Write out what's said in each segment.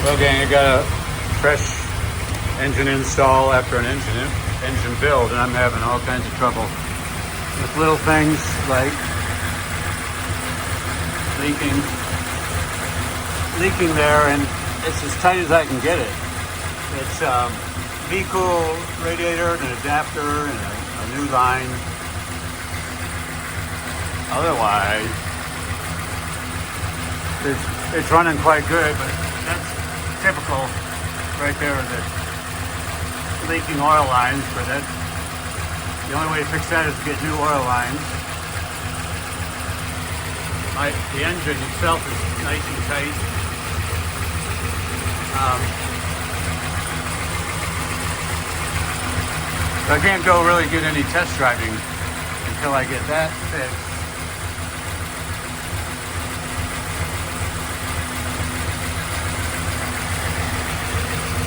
Well, gang, I got a fresh engine install after an engine build, and I'm having all kinds of trouble with little things like leaking there, and it's as tight as I can get it. It's V-cool radiator and an adapter and a new line. Otherwise, it's running quite good, but that's typical right there, the leaking oil lines. But that's the only way to fix that is to get new oil lines. The engine itself is nice and tight. I can't go really get any test driving until I get that fixed.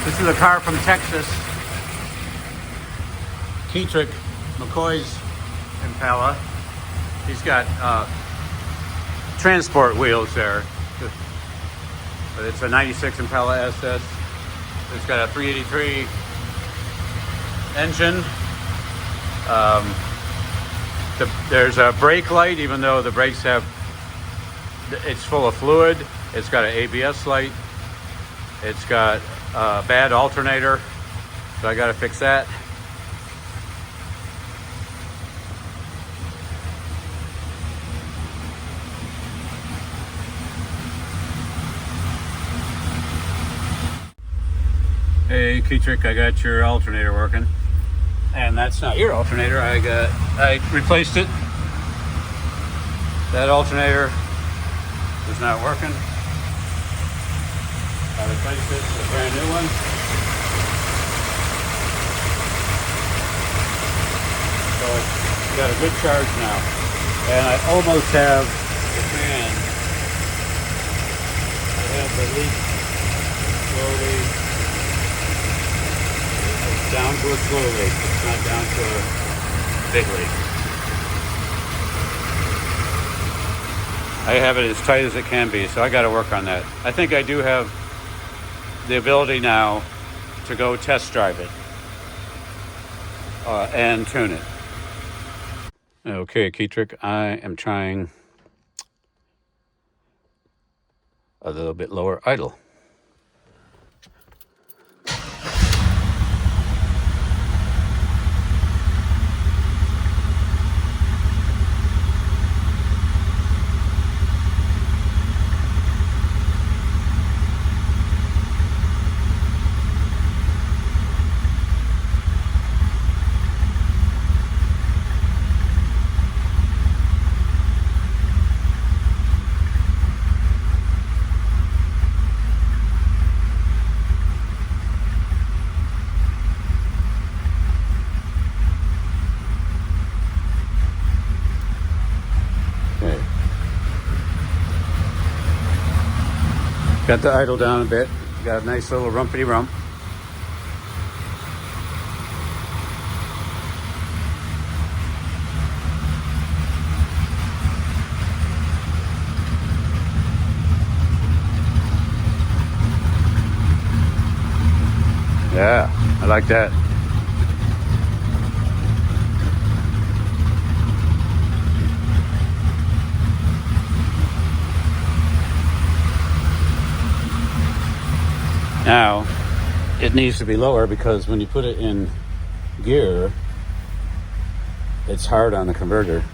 This is a car from Texas, Keitrick McCoy's Impala. He's got transport wheels there, but it's a 96 Impala SS. It's got a 383 engine. There's a brake light, even though the brakes it's full of fluid. It's got an ABS light. It's got a bad alternator, so I got to fix that. Hey Keitrick, I got your alternator working. And that's not your alternator. I replaced it. That alternator is not working. I replaced it with a brand new one. So it's got a good charge now. And I almost have the fan. I have the leak slowly. Down to a slow leak. It's not down to a big leak. I have it as tight as it can be, so I got to work on that. I think I do have the ability now to go test drive it and tune it. Okay, Keitrick, I am trying a little bit lower idle. Got the idle down a bit. Got a nice little rumpity rump. Yeah, I like that. Now, it needs to be lower because when you put it in gear, it's hard on the converter,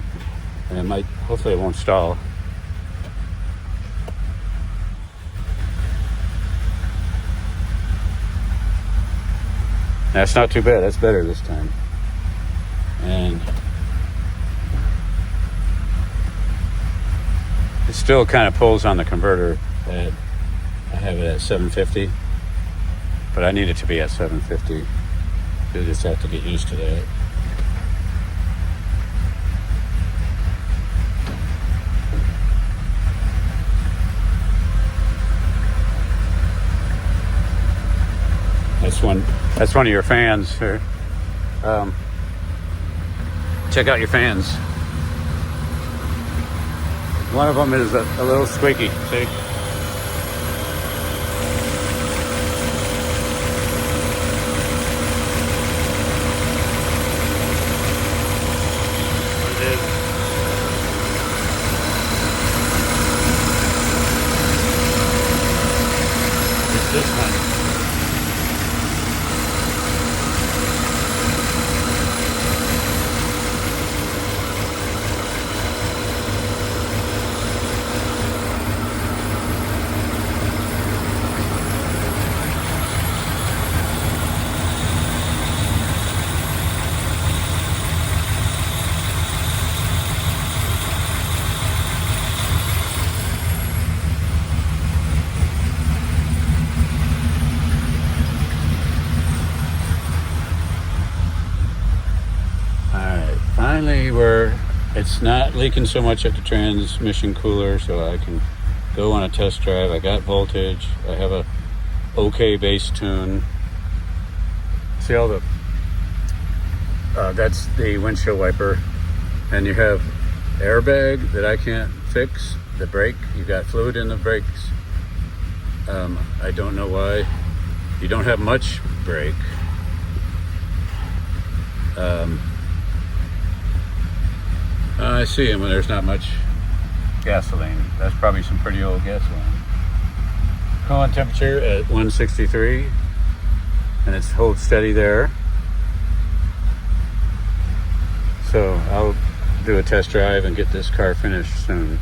and hopefully it won't stall. That's not too bad, that's better this time. And it still kind of pulls on the converter. I have it at 750. But I need it to be at 750. You just have to get used to that. That's one of your fans here. Check out your fans. One of them is a little squeaky, see? this one. Finally, it's not leaking so much at the transmission cooler, so I can go on a test drive. I got voltage. I have a okay bass tune. See all the that's the windshield wiper, and you have airbag that I can't fix. The brake, you got fluid in the brakes. I don't know why. You don't have much brake. I see them when there's not much gasoline. That's probably some pretty old gasoline. Coolant temperature at 163, and it's hold steady there. So I'll do a test drive and get this car finished soon.